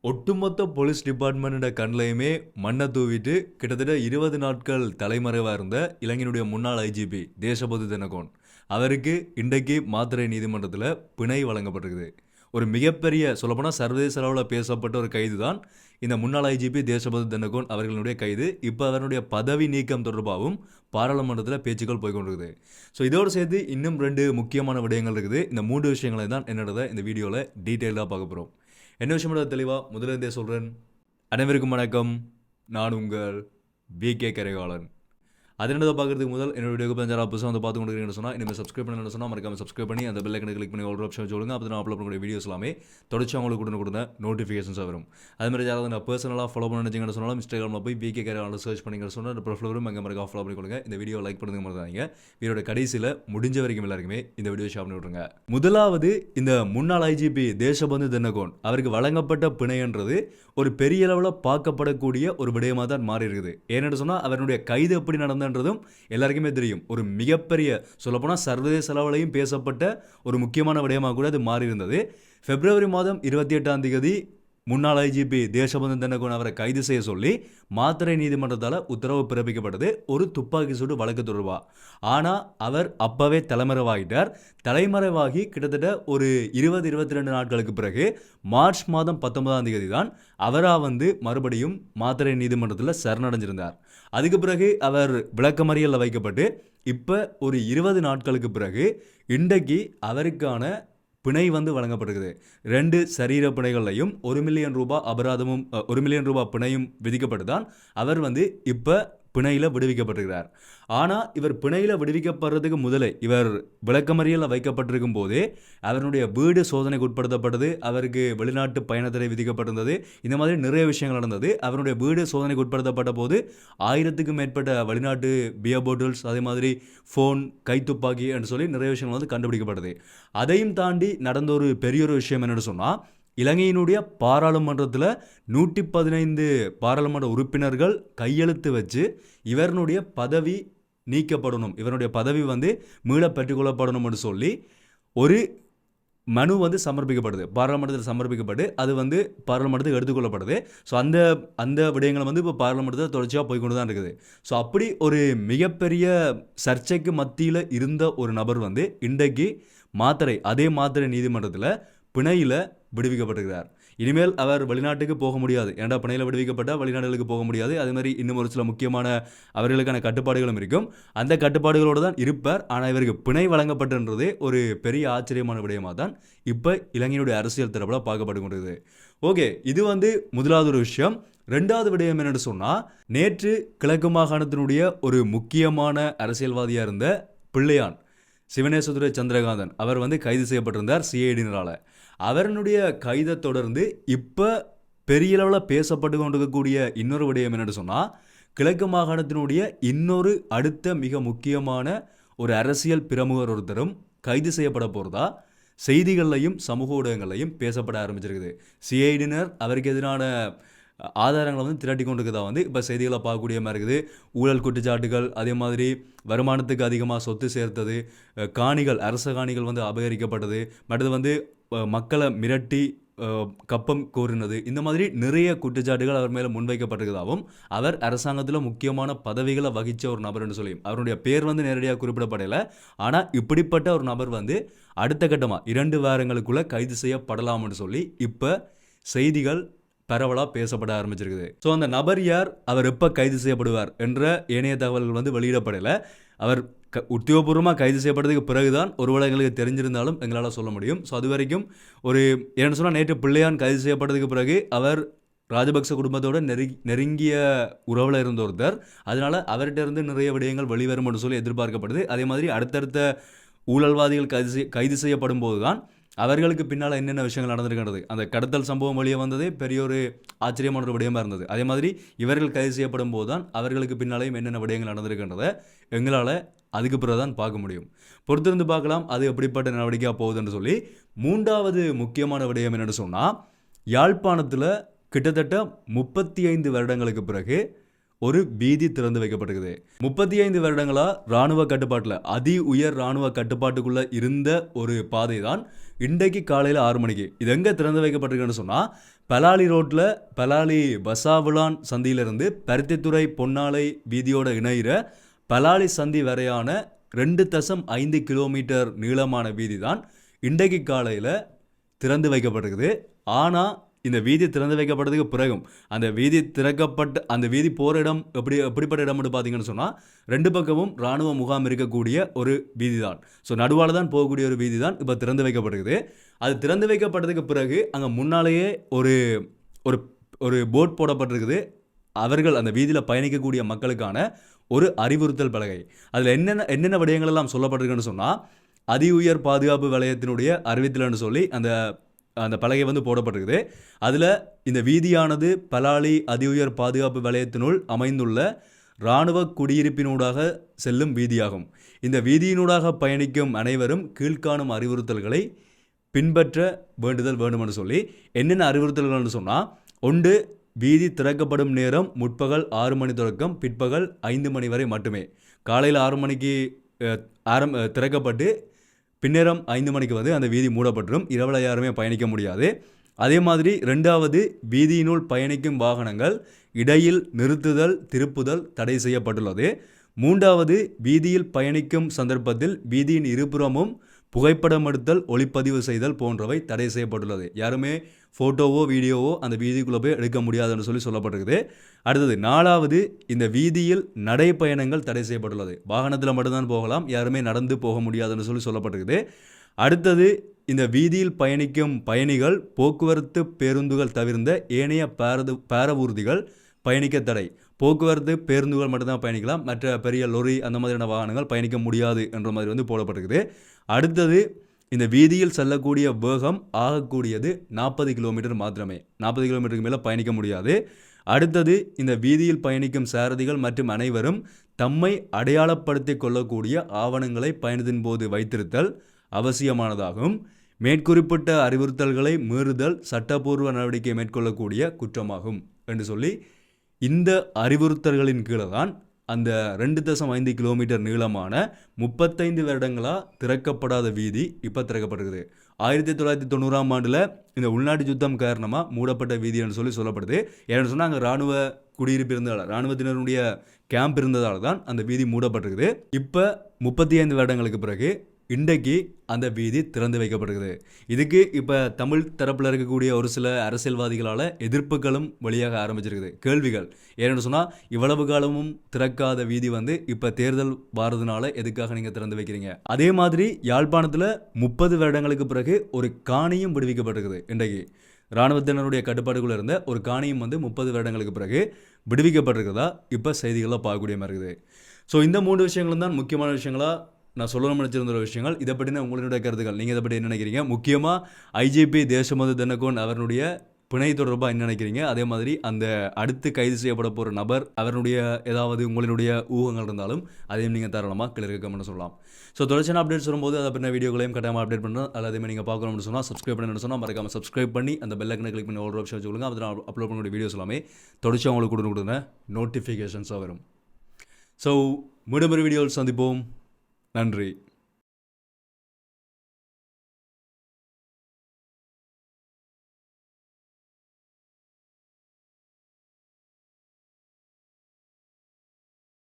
ஒட்டுமொத்த போலீஸ் டிபார்ட்மெண்ட்டோட கண்லையுமே மண்ணை தூவிட்டு கிட்டத்தட்ட 20 நாட்கள் தலைமறைவாக இருந்த இலங்கையினுடைய முன்னாள் ஐஜிபி தேசபந்து தென்னகோன் அவருக்கு இன்றைக்கு மாத்தறை நீதிமன்றத்தில் பிணை வழங்கப்பட்டிருக்குது. ஒரு மிகப்பெரிய சொல்லப்போனால் சர்வதேச அளவில் பேசப்பட்ட ஒரு கைது தான் இந்த முன்னாள் ஐஜிபி தேசபந்து தென்னகோன் அவர்களுடைய கைது. இப்போ அவருடைய பதவி நீக்கம் தொடர்பாகவும் பாராளுமன்றத்தில் பேச்சுக்கள் போய்கொண்டிருக்குது. ஸோ இதோடு சேர்த்து இன்னும் 2 முக்கியமான விடயங்கள் இருக்குது. இந்த 3 விஷயங்களை தான் என்னோட இந்த வீடியோவில் டீட்டெயிலாக பார்க்க போகிறோம். என்ன விஷயம் தெளிவாக முதலிருந்தே சொல்கிறேன். அனைவருக்கும் வணக்கம். நான் உங்கள் BK கரைகாலன். அதனதை பார்க்குறதுக்கு முதல் என்னோட வீடியோக்கு 5 புதுசாக வந்து பார்த்து கொண்டு சொன்னால் இனிமேல் சப்ஸ்கிரைப் பண்ணணும்னு சொன்னால் மறக்காம சப்ஸ்கிரைப் பண்ணி அந்த பெல் ஐக்கனை கிளிக் பண்ணி ஒரு ஆப்ஷன் சொல்லுங்கள். அப்போ நான் அப்லோட் பண்ணக்கூடிய வீடியோஸ் எல்லாமே தொடர்ச்சி அவங்களுக்கு கொடுத்த நோட்டிஃபிகேஷன்ஸாக வரும். அதுமாதிரி யாராவது நான் பர்சனலாக ஃபாலோ பண்ண நினச்சிங்கன்னு சொன்னாலும் இன்ஸ்டாகிராமில் போய் BK கரைகாலன் சர்ச் பண்ணிங்கன்னு சொன்னால் அந்த ப்ரொஃபைல் வரும். அங்கே மறக்காம ஃபாலோ பண்ணி கொடுங்க. இந்த வீடியோ லைக் பண்ணுங்க மறந்தாங்க. வீடியோட கடைசியில் முடிஞ்ச வரைக்கும் எல்லாருக்குமே இந்த வீடியோ ஷேர் பண்ணி விட்ருங்க. முதலாவது இந்த முன்னாள் ஐஜிபி தேசபந்து தென்னகோன் அவருக்கு வழங்கப்பட்ட பிணைன்றது ஒரு பெரிய அளவில் பார்க்கப்படக்கூடிய ஒரு விடயமாக தான் மாறி இருக்குது. ஏன்னு சொன்னால் அவருடைய கைது எப்படி நடந்ததுன்றதும் எல்லாருக்குமே தெரியும். ஒரு மிகப்பெரிய சொல்லப்போனால் சர்வதேச அளவிலையும் பேசப்பட்ட ஒரு முக்கியமான விடயமாக கூட அது மாறி இருந்தது. பிப்ரவரி மாதம் 28ஆம் தேதி முன்னாள் ஐஜிபி தேசபந்து தென்னகோன் அவரை கைது செய்ய சொல்லி மாத்தறை நீதிமன்றத்தால் உத்தரவு பிறப்பிக்கப்பட்டது ஒரு துப்பாக்கி சூடு வழக்கு தொடர்பாக. ஆனால் அவர் அப்பவே தலைமறைவாகிட்டார். தலைமறைவாகி கிட்டத்தட்ட ஒரு 20-22 நாட்களுக்கு பிறகு மார்ச் மாதம் 19ஆம் தேதி தான் அவராக மறுபடியும் மாத்தறை நீதிமன்றத்தில் சரணடைஞ்சிருந்தார். அதுக்கு பிறகு அவர் விளக்கமறியலில் வைக்கப்பட்டு இப்போ ஒரு 20 நாட்களுக்கு பிறகு இன்றைக்கு அவருக்கான பிணை வழங்கப்படுகிறது. 2 சரீர பிணைகளையும் 1 மில்லியன் ரூபாய் அபராதமும் 1 மில்லியன் ரூபாய் பிணையும் விதிக்கப்பட்டு தான் அவர் இப்போ பிணையில் விடுவிக்கப்பட்டிருக்கிறார். ஆனால் இவர் பிணையில் விடுவிக்கப்படுறதுக்கு முதலே இவர் விளக்கமறியலில் வைக்கப்பட்டிருக்கும் போதே அவருடைய வீடு சோதனைக்கு உட்படுத்தப்பட்டது. அவருக்கு வெளிநாட்டு பயணத்தடை விதிக்கப்பட்டிருந்தது. இந்த மாதிரி நிறைய விஷயங்கள் நடந்தது. அவருடைய வீடு சோதனைக்கு உட்படுத்தப்பட்ட போது 1000க்கும் மேற்பட்ட வெளிநாட்டு பியர் பாட்டில்ஸ் அதே மாதிரி ஃபோன் கைத்துப்பாக்கி என்று சொல்லி நிறைய விஷயங்கள் கண்டுபிடிக்கப்பட்டது. அதையும் தாண்டி நடந்த ஒரு பெரிய ஒரு விஷயம் என்னென்னு சொன்னால் இலங்கையினுடைய பாராளுமன்றத்தில் 115 பாராளுமன்ற உறுப்பினர்கள் கையெழுத்து வச்சு இவருடைய பதவி நீக்கப்படணும், இவருடைய பதவி மீள பெற்றுக்கொள்ளப்படணும் என்று சொல்லி ஒரு மனு சமர்ப்பிக்கப்படுது. பாராளுமன்றத்தில் சமர்ப்பிக்கப்பட்டு அது பாராளுமன்றத்துக்கு எடுத்துக்கொள்ளப்படுது. ஸோ அந்த விடயங்கள் இப்போ பாராளுமன்றத்தில் தொடர்ச்சியாக போய்கொண்டு தான் இருக்குது. ஸோ அப்படி ஒரு மிகப்பெரிய சர்ச்சைக்கு மத்தியில் இருந்த ஒரு நபர் இன்றைக்கு அதே மாத்தறை நீதிமன்றத்தில் பிணையில் விடுவிக்கப்பட்டிருக்கிறார். இனிமேல் அவர் வெளிநாட்டுக்கு போக முடியாது. ஏன்டா பிணையில் விடுவிக்கப்பட்டால் வெளிநாடுகளுக்கு போக முடியாது. அதே மாதிரி இன்னும் ஒரு சில முக்கியமான அவர்களுக்கான கட்டுப்பாடுகளும் இருக்கும். அந்த கட்டுப்பாடுகளோடு தான் இருப்பார். ஆனால் இவருக்கு பிணை வழங்கப்பட்டன்றதே ஒரு பெரிய ஆச்சரியமான விடயமாக தான் இப்போ இலங்கையினுடைய அரசியல் தரப்பில் பார்க்கப்பட்டு கொண்டிருக்குது. ஓகே, இது முதலாவது ஒரு விஷயம். 2வது விடயம் என்னென்னு சொன்னால் நேற்று கிழக்கு மாகாணத்தினுடைய ஒரு முக்கியமான அரசியல்வாதியாக இருந்த பிள்ளையான் சிவனேசதுரை சந்திரகாந்தன் அவர் கைது செய்யப்பட்டிருந்தார் சிஐடியினரால். அவருடைய கைதை தொடர்ந்து இப்போ பெரிய அளவில் பேசப்பட்டு கொண்டிருக்கக்கூடிய இன்னொரு விடயம் என்னென்னு சொன்னால் கிழக்கு மாகாணத்தினுடைய இன்னொரு அடுத்த மிக முக்கியமான ஒரு அரசியல் பிரமுகர் ஒருத்தரும் கைது செய்யப்பட போகிறதா செய்திகள்லையும் சமூக ஊடகங்கள்லையும் பேசப்பட ஆரம்பிச்சிருக்குது. சிஐடியினர் அவருக்கு எதிரான ஆதாரங்களை திரட்டி கொண்டிருக்கதா இப்போ செய்திகளை பார்க்கக்கூடிய மாதிரி இருக்குது. ஊழல் குற்றச்சாட்டுகள், அதே மாதிரி வருமானத்துக்கு அதிகமாக சொத்து சேர்த்தது, காணிகள் அரச காணிகள் அபகரிக்கப்பட்டது, மற்றது மக்களை மிரட்டி கப்பம் கோரினது, இந்த மாதிரி நிறைய குற்றச்சாட்டுகள் அவர் மேலே முன்வைக்கப்பட்டிருக்கிறதாகவும் அவர் அரசாங்கத்தில் முக்கியமான பதவிகளை வகித்த ஒரு நபர் என்று சொல்லி அவருடைய பேர் நேரடியாக குறிப்பிடப்படலை. ஆனால் இப்படிப்பட்ட ஒரு நபர் அடுத்த கட்டமாக 2 வாரங்களுக்குள்ளே கைது செய்யப்படலாம்னு சொல்லி இப்போ செய்திகள் பரவலாக பேசப்பட ஆரம்பிச்சிருக்குது. ஸோ அந்த நபர் யார், அவர் எப்போ கைது செய்யப்படுவார் என்ற ஏனைய தகவல்கள் வெளியிடப்படலை. அவர் உத்தியோகபூர்வமாக கைது செய்யப்பட்டதுக்கு பிறகுதான் ஒருவேளை எங்களுக்கு தெரிஞ்சிருந்தாலும் எங்களால் சொல்ல முடியும். ஸோ அது வரைக்கும் ஒரு என்னென்னு சொன்னால் நேற்று பிள்ளையான் கைது செய்யப்பட்டதுக்கு பிறகு அவர் ராஜபக்ச குடும்பத்தோட நெருங்கிய உறவில் இருந்த ஒருத்தர். அதனால் அவர்கிட்ட இருந்து நிறைய விடயங்கள் வெளிவரும் என்று சொல்லி எதிர்பார்க்கப்படுது. அதே மாதிரி அடுத்தடுத்த ஊழல்வாதிகள் கைது செய்யப்படும் போது தான் அவர்களுக்கு பின்னால் என்னென்ன விஷயங்கள் நடந்திருக்கின்றது. அந்த கடத்தல் சம்பவம் வெளியே வந்ததே பெரிய ஒரு ஆச்சரியமான ஒரு விடயமாக இருந்தது. அதே மாதிரி இவர்கள் கைது செய்யப்படும் போது தான் அவர்களுக்கு பின்னாலேயும் என்னென்ன விடயங்கள் நடந்திருக்கின்றதை எங்களால் அதுக்கு பிறகு தான் பார்க்க முடியும். பொறுத்திருந்து பார்க்கலாம் அது எப்படிப்பட்ட நடவடிக்கையாக போகுதுன்னு சொல்லி. 3வது முக்கியமான விடயம் என்னென்னு சொன்னால் யாழ்ப்பாணத்தில் கிட்டத்தட்ட 35 வருடங்களுக்கு பிறகு ஒரு வீதி திறந்து வைக்கப்பட்டிருக்குது. 35 வருடங்களா இராணுவ கட்டுப்பாட்டில் அதி உயர் இராணுவ கட்டுப்பாட்டுக்குள்ள இருந்த ஒரு பாதை தான் இன்றைக்கு காலையில் 6 மணிக்கு இது எங்கே திறந்து வைக்கப்பட்டிருக்குன்னு சொன்னால் பலாலி ரோட்டில் பலாலி பசாவிளான் சந்தியிலிருந்து பருத்தித்துறை பொன்னாலை வீதியோட இணைகிற பலாலி சந்தி வரையான 2.5 கிலோமீட்டர் நீளமான வீதி தான் இன்றைக்கு காலையில் திறந்து வைக்கப்பட்டிருக்குது. ஆனால் இந்த வீதி திறந்து வைக்கப்பட்டதுக்கு பிறகும் அந்த வீதி போகிற இடம் எப்படிப்பட்ட இடம்னு பார்த்தீங்கன்னு சொன்னால் 2 பக்கமும் இராணுவ முகாம் இருக்கக்கூடிய ஒரு வீதி தான். ஸோ நடுவால் தான் போகக்கூடிய ஒரு வீதி தான் இப்போ திறந்து வைக்கப்பட்டிருக்குது. அது திறந்து வைக்கப்பட்டதுக்கு பிறகு அங்கே முன்னாலேயே ஒரு ஒரு ஒரு போர்ட் போடப்பட்டிருக்குது. அவர்கள் அந்த வீதியில் பயணிக்கக்கூடிய மக்களுக்கான ஒரு அறிவுறுத்தல் பலகை. அதில் என்னென்ன விடயங்கள் எல்லாம் சொல்லப்பட்டிருக்குன்னு சொன்னால், அதி உயர் பாதுகாப்பு வலயத்தினுடைய அறிவித்தல்னு சொல்லி அந்த பலகை போடப்பட்டிருக்குது. அதில் இந்த வீதியானது பலாலி அதி உயர் பாதுகாப்பு வலயத்தினுள் அமைந்துள்ள இராணுவ குடியிருப்பினூடாக செல்லும் வீதியாகும். இந்த வீதியினூடாக பயணிக்கும் அனைவரும் கீழ்காணும் அறிவுறுத்தல்களை பின்பற்ற வேண்டுதல் வேண்டுமென்று சொல்லி என்னென்ன அறிவுறுத்தல்கள்னு சொன்னால், ஒன்று, வீதி திறக்கப்படும் நேரம் முற்பகல் 6 மணி தொடக்கம் பிற்பகல் 5 மணி வரை மட்டுமே. காலையில் 6 மணிக்கு திறக்கப்பட்டு பின்னேரம் 5 மணிக்கு அந்த வீதி மூடப்பட்டுரும். இரவில் யாருமே பயணிக்க முடியாது. அதே மாதிரி 2வது, வீதியினுள் பயணிக்கும் வாகனங்கள் இடையில் நிறுத்துதல் திருப்புதல் தடை செய்யப்பட்டுள்ளது. 3வது, வீதியில் பயணிக்கும் சந்தர்ப்பத்தில் வீதியின் இருபுறமும் புகைப்படம் எடுத்தல் ஒளிப்பதிவு செய்தல் போன்றவை தடை செய்யப்பட்டுள்ளது. யாருமே ஃபோட்டோவோ வீடியோவோ அந்த வீதிக்குள்ளே போய் எடுக்க முடியாதுன்னு சொல்லி சொல்லப்பட்டிருக்குது. அடுத்தது 4வது, இந்த வீதியில் நடைப்பயணங்கள் தடை செய்யப்பட்டுள்ளது. வாகனத்தில் மட்டும்தான் போகலாம், யாருமே நடந்து போக முடியாதுன்னு சொல்லி சொல்லப்பட்டிருக்குது. அடுத்தது, இந்த வீதியில் பயணிக்கும் பயணிகள் போக்குவரத்து பேருந்துகள் தவிர்ந்த ஏனைய பேரவூர்திகள் பயணிக்க தடை. போக்குவரத்து பேருந்துகள் மட்டும்தான் பயணிக்கலாம், மற்ற பெரிய லொரி அந்த மாதிரியான வாகனங்கள் பயணிக்க முடியாது என்ற மாதிரி போடப்பட்டிருக்குது. அடுத்தது, இந்த வீதியில் செல்லக்கூடிய வேகம் ஆகக்கூடியது 40 கிலோமீட்டர் மாத்திரமே. 40 கிலோமீட்டருக்கு மேலே பயணிக்க முடியாது. அடுத்தது, இந்த வீதியில் பயணிக்கும் சாரதிகள் மற்றும் அனைவரும் தம்மை அடையாளப்படுத்திக் கொள்ளக்கூடிய ஆவணங்களை பயணத்தின் போது வைத்திருத்தல் அவசியமானதாகும். மேற்குறிப்பிட்ட அறிவுறுத்தல்களை மீறுதல் சட்டப்பூர்வ நடவடிக்கை மேற்கொள்ளக்கூடிய குற்றமாகும் என்று சொல்லி இந்த அறிவுறுத்தல்களின் கீழே தான் அந்த 2.5 கிலோமீட்டர் நீளமான 35 வருடங்களாக திறக்கப்படாத வீதி இப்போ திறக்கப்பட்டிருக்குது. 1990ஆம் ஆண்டில் இந்த உள்நாட்டு யுத்தம் காரணமாக மூடப்பட்ட வீதி என்று சொல்லப்படுது. ஏன்னு சொன்னால் அங்கே இராணுவ குடியிருப்பு இருந்ததால், இராணுவத்தினருடைய கேம்ப் இருந்ததால் தான் அந்த வீதி மூடப்பட்டிருக்குது. இப்போ 35 வருடங்களுக்கு பிறகு இன்றைக்கு அந்த வீதி திறந்து வைக்கப்பட்டிருக்குது. இதுக்கு இப்போ தமிழ் தரப்பில் இருக்கக்கூடிய ஒரு சில அரசியல்வாதிகளால் எதிர்ப்புகளும் வெளியாக ஆரம்பிச்சிருக்குது. கேள்விகள் ஏன்னு சொன்னால், இவ்வளவு காலமும் திறக்காத வீதி இப்போ தேர்தல் வாரதுனால எதுக்காக நீங்கள் திறந்து வைக்கிறீங்க? அதே மாதிரி யாழ்ப்பாணத்தில் 30 வருடங்களுக்கு பிறகு ஒரு காணியும் விடுவிக்கப்பட்டிருக்குது. இன்றைக்கு இராணுவத்தினருடைய கட்டுப்பாடுக்குள்ளே இருந்த ஒரு காணியும் 30 வருடங்களுக்கு பிறகு விடுவிக்கப்பட்டிருக்கிறதா இப்போ செய்திகளில் பார்க்கக்கூடிய மாதிரி இருக்குது. ஸோ இந்த 3 விஷயங்களும் தான் முக்கியமான விஷயங்களாக நான் சொல்லணும்னு நினச்சிருந்த ஒரு விஷயங்கள். இதை பற்றின உங்களுடைய கருத்துக்கள், நீங்கள் இதை பற்றி என்ன நினைக்கிறீங்க? முக்கியமாக ஐஜிபி தேசபந்து தென்னகோன் அவருடைய பிணை தொடர்பாக என்ன நினைக்கிறீங்க? அதே மாதிரி அந்த அடுத்து கைது செய்யப்பட போகிற நபர் அவருடைய ஏதாவது உங்களுடைய ஊகங்கள் இருந்தாலும் அதையும் நீங்கள் தாராளமாக கிளர்க்கணும்னு சொல்லலாம். ஸோ தொடர்ச்சியான அப்டேட்ஸ் வரும்போது அதை பற்றின வீடியோகளையும் கட்டாயமாக அப்டேட் பண்ணுறோம். அதேமாதிரி நீங்கள் பார்க்கணும்னு சொன்னால் சப்ஸ்கிரைப் பண்ணணும்னு சொன்னால் மறக்காமல் சப்ஸ்கிரைப் பண்ணி அந்த பெல் ஐக்கனை கிளிக் பண்ணி ஒரு ஆப்ஷன் வச்சுக்கொள்ளுங்க. அதில் அப்லோட் பண்ணக்கூடிய வீடியோஸ் எல்லாமே தொடர்ச்சி அவங்களுக்கு கொடுங்க நோட்டிஃபிகேஷன்ஸாக வரும். ஸோ மீண்டும் ஒரு வீடியோவில் சந்திப்போம். நன்றி.